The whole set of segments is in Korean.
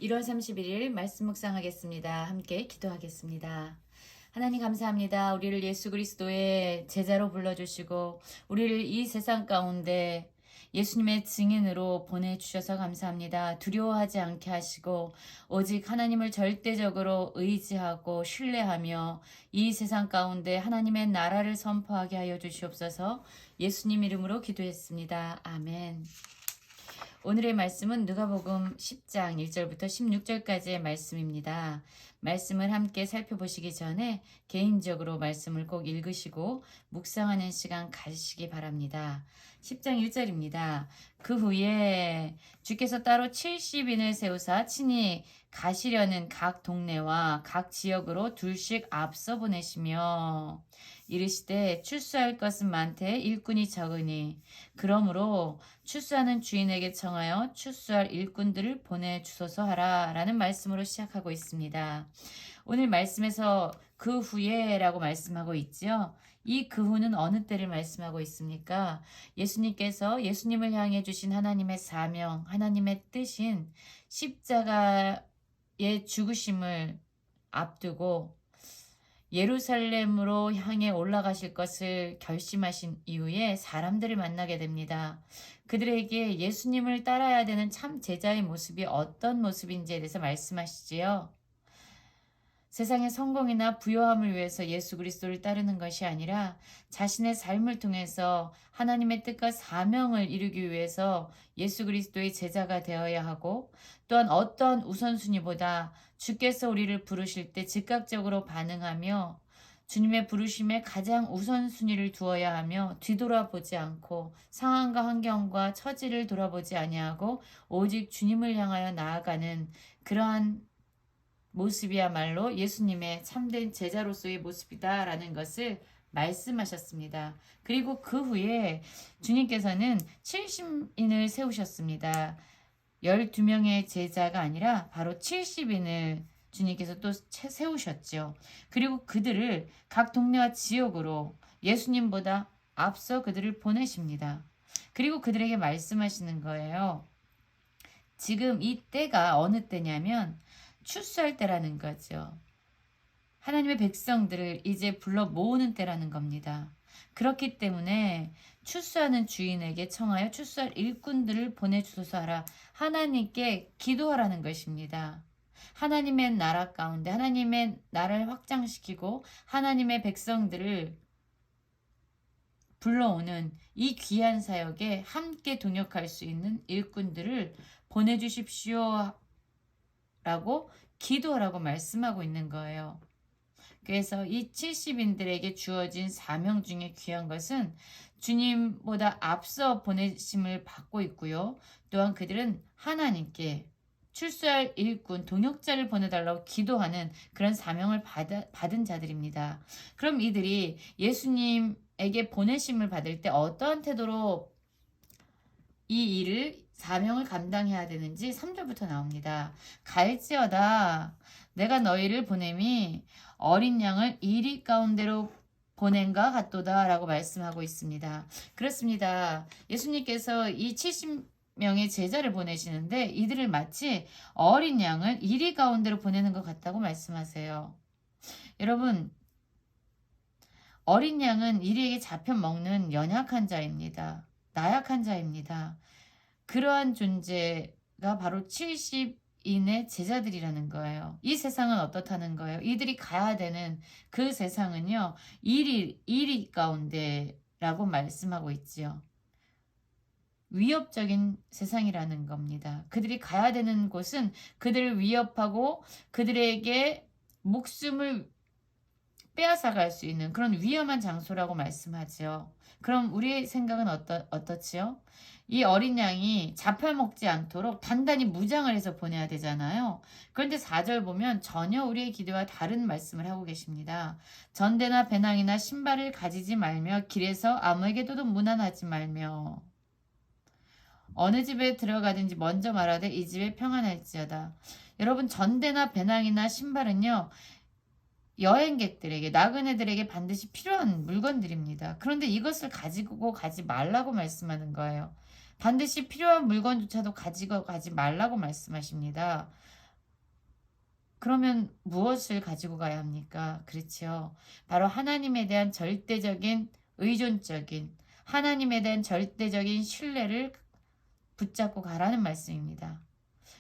1월 31일 말씀 묵상하겠습니다. 함께 기도하겠습니다. 하나님 감사합니다. 우리를 예수 그리스도의 제자로 불러주시고 우리를 이 세상 가운데 예수님의 증인으로 보내주셔서 감사합니다. 두려워하지 않게 하시고 오직 하나님을 절대적으로 의지하고 신뢰하며 이 세상 가운데 하나님의 나라를 선포하게 하여 주시옵소서. 예수님 이름으로 기도했습니다. 아멘. 오늘의 말씀은 누가복음 10장 1절부터 16절까지의 말씀입니다. 말씀을 함께 살펴보시기 전에 개인적으로 말씀을 꼭 읽으시고 묵상하는 시간 가지시기 바랍니다. 10장 1절입니다. 그 후에 주께서 따로 70인을 세우사 친히 가시려는 각 동네와 각 지역으로 둘씩 앞서 보내시며 이르시되 출수할 것은 많되 일꾼이 적으니 그러므로 출수하는 주인에게 청하여 출수할 일꾼들을 보내주소서 하라 라는 말씀으로 시작하고 있습니다. 오늘 말씀에서 그 후에라고 말씀하고 있죠. 이 그 후는 어느 때를 말씀하고 있습니까? 예수님께서 예수님을 향해 주신 하나님의 사명, 하나님의 뜻인 십자가의 죽으심을 앞두고 예루살렘으로 향해 올라가실 것을 결심하신 이후에 사람들을 만나게 됩니다. 그들에게 예수님을 따라야 되는 참 제자의 모습이 어떤 모습인지에 대해서 말씀하시지요. 세상의 성공이나 부요함을 위해서 예수 그리스도를 따르는 것이 아니라 자신의 삶을 통해서 하나님의 뜻과 사명을 이루기 위해서 예수 그리스도의 제자가 되어야 하고 또한 어떤 우선순위보다 주께서 우리를 부르실 때 즉각적으로 반응하며 주님의 부르심에 가장 우선순위를 두어야 하며 뒤돌아보지 않고 상황과 환경과 처지를 돌아보지 아니하고 오직 주님을 향하여 나아가는 그러한 모습이야말로 예수님의 참된 제자로서의 모습이다라는 것을 말씀하셨습니다. 그리고 그 후에 주님께서는 70인을 세우셨습니다. 12명의 제자가 아니라 바로 70인을 주님께서 또 세우셨죠. 그리고 그들을 각 동네와 지역으로 예수님보다 앞서 그들을 보내십니다. 그리고 그들에게 말씀하시는 거예요. 지금 이 때가 어느 때냐면 출수할 때라는 거죠. 하나님의 백성들을 이제 불러 모으는 때라는 겁니다. 그렇기 때문에 출수하는 주인에게 청하여 출수할 일꾼들을 보내주소서 하라. 하나님께 기도하라는 것입니다. 하나님의 나라 가운데 하나님의 나라를 확장시키고 하나님의 백성들을 불러오는 이 귀한 사역에 함께 동역할 수 있는 일꾼들을 보내주십시오 라고 기도하라고 말씀하고 있는 거예요. 그래서 이 70인들에게 주어진 사명 중에 귀한 것은 주님보다 앞서 보내심을 받고 있고요. 또한 그들은 하나님께 출수할 일꾼, 동역자를 보내달라고 기도하는 그런 사명을 받은 자들입니다. 그럼 이들이 예수님에게 보내심을 받을 때 어떠한 태도로 이 일을 사명을 감당해야 되는지 3절부터 나옵니다. 갈지어다 내가 너희를 보냄이 어린 양을 이리 가운데로 보낸가 같도다 라고 말씀하고 있습니다. 그렇습니다. 예수님께서 이 70명의 제자를 보내시는데 이들을 마치 어린 양을 이리 가운데로 보내는 것 같다고 말씀하세요. 여러분, 어린 양은 이리에게 잡혀 먹는 연약한 자입니다. 나약한 자입니다. 그러한 존재가 바로 70인의 제자들이라는 거예요. 이 세상은 어떻다는 거예요? 이들이 가야 되는 그 세상은요, 이리 가운데라고 말씀하고 있지요. 위협적인 세상이라는 겁니다. 그들이 가야 되는 곳은 그들을 위협하고 그들에게 목숨을 빼앗아갈 수 있는 그런 위험한 장소라고 말씀하죠. 그럼 우리의 생각은 어떻지요? 이 어린 양이 잡혀먹지 않도록 단단히 무장을 해서 보내야 되잖아요. 그런데 4절 보면 전혀 우리의 기대와 다른 말씀을 하고 계십니다. 전대나 배낭이나 신발을 가지지 말며 길에서 아무에게도 무난하지 말며 어느 집에 들어가든지 먼저 말하되 이 집에 평안할지어다. 여러분, 전대나 배낭이나 신발은요, 여행객들에게, 나그네들에게 반드시 필요한 물건들입니다. 그런데 이것을 가지고 가지 말라고 말씀하는 거예요. 반드시 필요한 물건조차도 가지고 가지 말라고 말씀하십니다. 그러면 무엇을 가지고 가야 합니까? 그렇죠. 바로 하나님에 대한 절대적인 의존적인 하나님에 대한 절대적인 신뢰를 붙잡고 가라는 말씀입니다.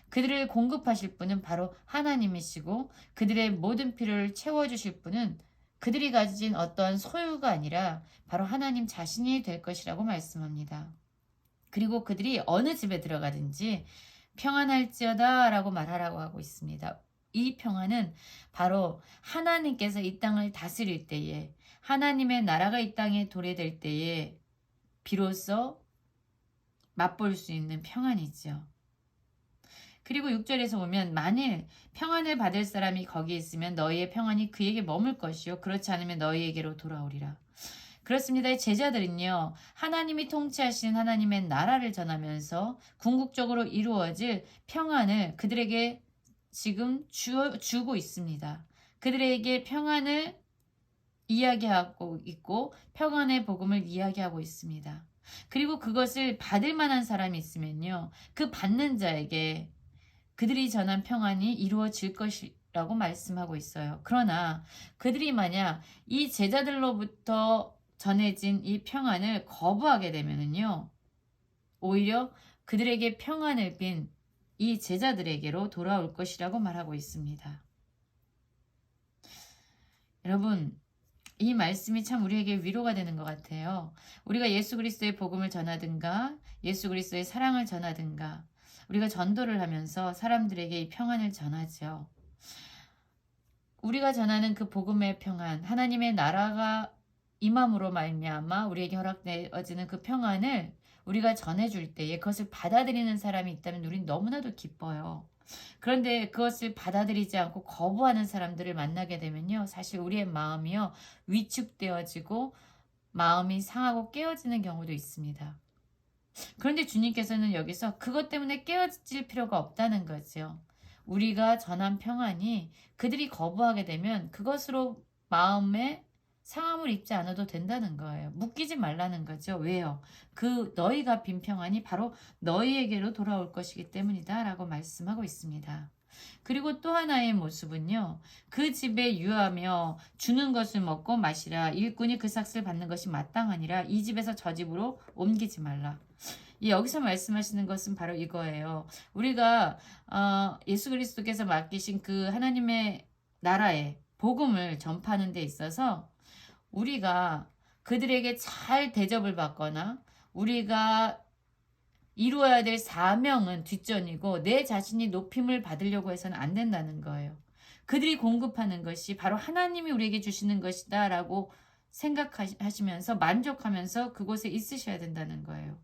그들을 공급하실 분은 바로 하나님이시고 그들의 모든 필요를 채워주실 분은 그들이 가진 어떠한 소유가 아니라 바로 하나님 자신이 될 것이라고 말씀합니다. 그리고 그들이 어느 집에 들어가든지 평안할지어다 라고 말하라고 하고 있습니다. 이 평안은 바로 하나님께서 이 땅을 다스릴 때에 하나님의 나라가 이 땅에 도래될 때에 비로소 맛볼 수 있는 평안이죠. 그리고 6절에서 보면 만일 평안을 받을 사람이 거기 있으면 너희의 평안이 그에게 머물 것이요 그렇지 않으면 너희에게로 돌아오리라. 그렇습니다. 제자들은요. 하나님이 통치하시는 하나님의 나라를 전하면서 궁극적으로 이루어질 평안을 그들에게 지금 주고 있습니다. 그들에게 평안을 이야기하고 있고 평안의 복음을 이야기하고 있습니다. 그리고 그것을 받을 만한 사람이 있으면요. 그 받는 자에게 그들이 전한 평안이 이루어질 것이라고 말씀하고 있어요. 그러나 그들이 만약 이 제자들로부터 전해진 이 평안을 거부하게 되면은요. 오히려 그들에게 평안을 빈 이 제자들에게로 돌아올 것이라고 말하고 있습니다. 여러분, 이 말씀이 참 우리에게 위로가 되는 것 같아요. 우리가 예수 그리스도의 복음을 전하든가 예수 그리스도의 사랑을 전하든가 우리가 전도를 하면서 사람들에게 이 평안을 전하죠. 우리가 전하는 그 복음의 평안, 하나님의 나라가 임함으로 말미암아 우리에게 허락되어지는 그 평안을 우리가 전해줄 때에 그것을 받아들이는 사람이 있다면 우린 너무나도 기뻐요. 그런데 그것을 받아들이지 않고 거부하는 사람들을 만나게 되면요. 사실 우리의 마음이요. 위축되어지고 마음이 상하고 깨어지는 경우도 있습니다. 그런데 주님께서는 여기서 그것 때문에 깨어질 필요가 없다는 거죠. 우리가 전한 평안이 그들이 거부하게 되면 그것으로 마음에 상함을 입지 않아도 된다는 거예요. 묶이지 말라는 거죠. 왜요? 그 너희가 빈 평안이 바로 너희에게로 돌아올 것이기 때문이다 라고 말씀하고 있습니다. 그리고 또 하나의 모습은요. 그 집에 유하며 주는 것을 먹고 마시라. 일꾼이 그 삭슬 받는 것이 마땅하니라. 이 집에서 저 집으로 옮기지 말라. 여기서 말씀하시는 것은 바로 이거예요. 우리가 예수 그리스도께서 맡기신 그 하나님의 나라의 복음을 전파하는 데 있어서 우리가 그들에게 잘 대접을 받거나 우리가 이루어야 될 사명은 뒷전이고 내 자신이 높임을 받으려고 해서는 안 된다는 거예요. 그들이 공급하는 것이 바로 하나님이 우리에게 주시는 것이다 라고 생각하시면서 만족하면서 그곳에 있으셔야 된다는 거예요.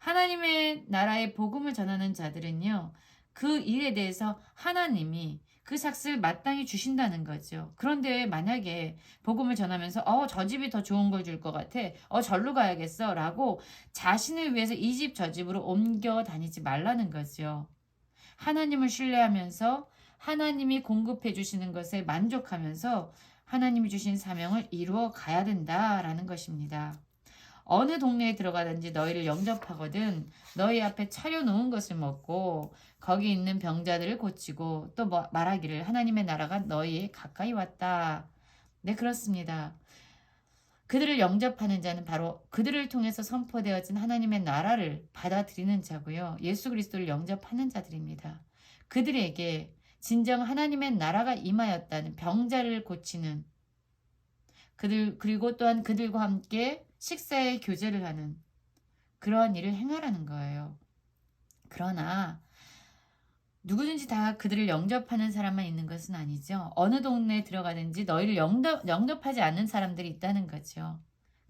하나님의 나라의 복음을 전하는 자들은요. 그 일에 대해서 하나님이 그 삭스를 마땅히 주신다는 거죠. 그런데 만약에 복음을 전하면서 저 집이 더 좋은 걸 줄 것 같아. 절로 가야겠어. 라고 자신을 위해서 이 집 저 집으로 옮겨 다니지 말라는 거죠. 하나님을 신뢰하면서 하나님이 공급해 주시는 것에 만족하면서 하나님이 주신 사명을 이루어 가야 된다라는 것입니다. 어느 동네에 들어가든지 너희를 영접하거든 너희 앞에 차려놓은 것을 먹고 거기 있는 병자들을 고치고 또 말하기를 하나님의 나라가 너희에 가까이 왔다. 네, 그렇습니다. 그들을 영접하는 자는 바로 그들을 통해서 선포되어진 하나님의 나라를 받아들이는 자고요. 예수 그리스도를 영접하는 자들입니다. 그들에게 진정 하나님의 나라가 임하였다는 병자를 고치는 그리고 또한 그들과 함께 식사의 교제를 하는 그러한 일을 행하라는 거예요. 그러나 누구든지 다 그들을 영접하는 사람만 있는 것은 아니죠. 어느 동네에 들어가든지 너희를 영접하지 않는 사람들이 있다는 거죠.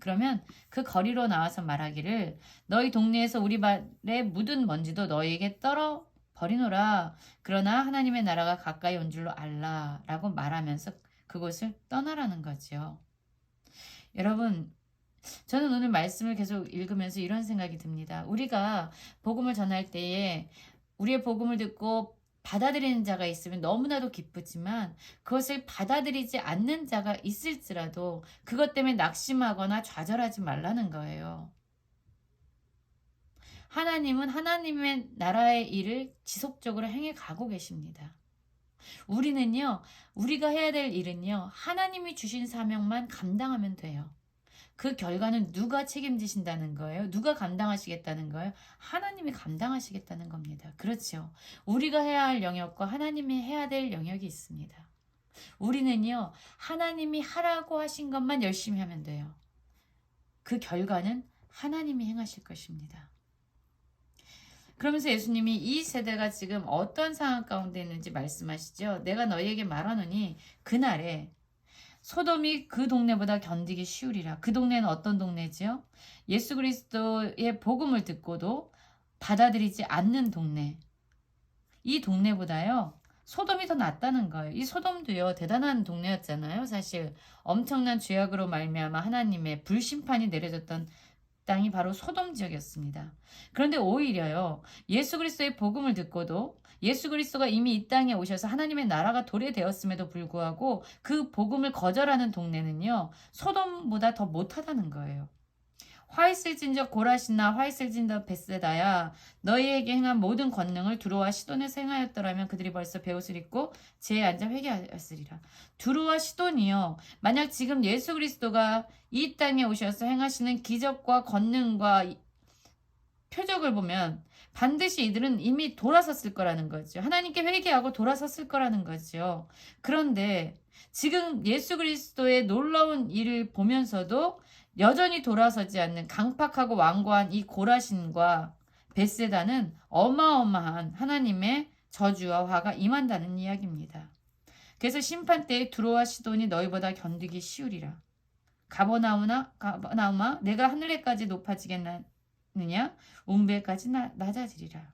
그러면 그 거리로 나와서 말하기를 너희 동네에서 우리 발에 묻은 먼지도 너희에게 떨어 버리노라. 그러나 하나님의 나라가 가까이 온 줄로 알라 라고 말하면서 그곳을 떠나라는 거죠. 여러분, 저는 오늘 말씀을 계속 읽으면서 이런 생각이 듭니다. 우리가 복음을 전할 때에 우리의 복음을 듣고 받아들이는 자가 있으면 너무나도 기쁘지만 그것을 받아들이지 않는 자가 있을지라도 그것 때문에 낙심하거나 좌절하지 말라는 거예요. 하나님은 하나님의 나라의 일을 지속적으로 행해 가고 계십니다. 우리는요, 우리가 해야 될 일은요, 하나님이 주신 사명만 감당하면 돼요. 그 결과는 누가 책임지신다는 거예요? 누가 감당하시겠다는 거예요? 하나님이 감당하시겠다는 겁니다. 그렇죠. 우리가 해야 할 영역과 하나님이 해야 될 영역이 있습니다. 우리는요, 하나님이 하라고 하신 것만 열심히 하면 돼요. 그 결과는 하나님이 행하실 것입니다. 그러면서 예수님이 이 세대가 지금 어떤 상황 가운데 있는지 말씀하시죠. 내가 너희에게 말하노니 그날에 소돔이 그 동네보다 견디기 쉬우리라. 그 동네는 어떤 동네지요? 예수 그리스도의 복음을 듣고도 받아들이지 않는 동네. 이 동네보다요, 소돔이 더 낫다는 거예요. 이 소돔도요, 대단한 동네였잖아요. 사실 엄청난 죄악으로 말미암아 하나님의 불심판이 내려졌던 땅이 바로 소돔 지역이었습니다. 그런데 오히려요, 예수 그리스도의 복음을 듣고도 예수 그리스도가 이미 이 땅에 오셔서 하나님의 나라가 도래되었음에도 불구하고 그 복음을 거절하는 동네는요, 소돔보다 더 못하다는 거예요. 화 있을진저 고라시나 화 있을진저 벳세다야, 너희에게 행한 모든 권능을 두로와 시돈에서 행하였더라면 그들이 벌써 베옷을 입고 제에 앉아 회개하였으리라. 두로와 시돈이요, 만약 지금 예수 그리스도가 이 땅에 오셔서 행하시는 기적과 권능과 표적을 보면 반드시 이들은 이미 돌아섰을 거라는 거죠. 하나님께 회개하고 돌아섰을 거라는 거죠. 그런데 지금 예수 그리스도의 놀라운 일을 보면서도 여전히 돌아서지 않는 강팍하고 완고한 이 고라신과 벳세다는 어마어마한 하나님의 저주와 화가 임한다는 이야기입니다. 그래서 심판 때에 두로와 시돈이 너희보다 견디기 쉬우리라. 가버나움아 내가 하늘에까지 높아지겠느냐? 웅배까지 낮아지리라.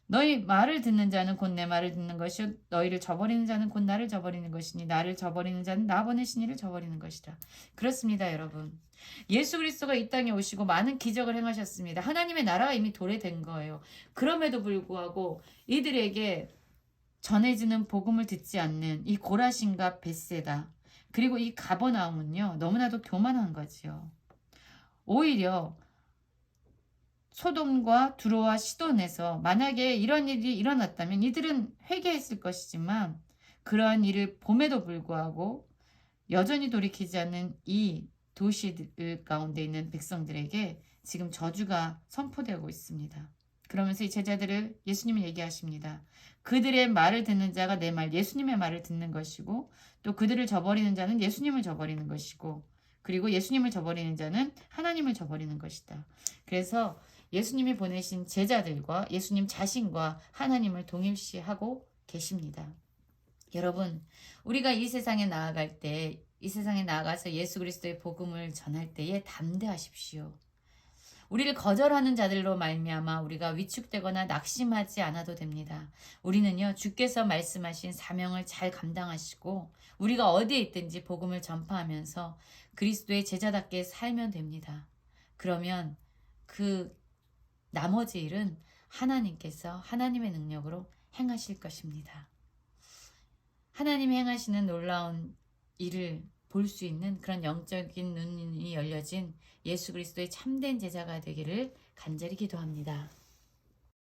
너희 말을 듣는 자는 곧 내 말을 듣는 것이요 너희를 저버리는 자는 곧 나를 저버리는 것이니 나를 저버리는 자는 나 보내신 이를 저버리는 것이라. 그렇습니다, 여러분. 예수 그리스도가 이 땅에 오시고 많은 기적을 행하셨습니다. 하나님의 나라가 이미 도래된 거예요. 그럼에도 불구하고 이들에게 전해지는 복음을 듣지 않는 이 고라신과 벳세다, 그리고 이 가버나움은요, 너무나도 교만한 거지요. 오히려 소돔과 두로와 시돈에서 만약에 이런 일이 일어났다면 이들은 회개했을 것이지만 그러한 일을 봄에도 불구하고 여전히 돌이키지 않는 이 도시들 가운데 있는 백성들에게 지금 저주가 선포되고 있습니다. 그러면서 이 제자들을 예수님이 얘기하십니다. 그들의 말을 듣는 자가 내 말, 예수님의 말을 듣는 것이고 또 그들을 저버리는 자는 예수님을 저버리는 것이고 그리고 예수님을 저버리는 자는 하나님을 저버리는 것이다. 그래서 예수님이 보내신 제자들과 예수님 자신과 하나님을 동일시하고 계십니다. 여러분, 우리가 이 세상에 나아갈 때, 이 세상에 나아가서 예수 그리스도의 복음을 전할 때에 담대하십시오. 우리를 거절하는 자들로 말미암아 우리가 위축되거나 낙심하지 않아도 됩니다. 우리는요, 주께서 말씀하신 사명을 잘 감당하시고 우리가 어디에 있든지 복음을 전파하면서 그리스도의 제자답게 살면 됩니다. 그러면 그 나머지 일은 하나님께서 하나님의 능력으로 행하실 것입니다. 하나님이 행하시는 놀라운 일을 볼 수 있는 그런 영적인 눈이 열려진 예수 그리스도의 참된 제자가 되기를 간절히 기도합니다.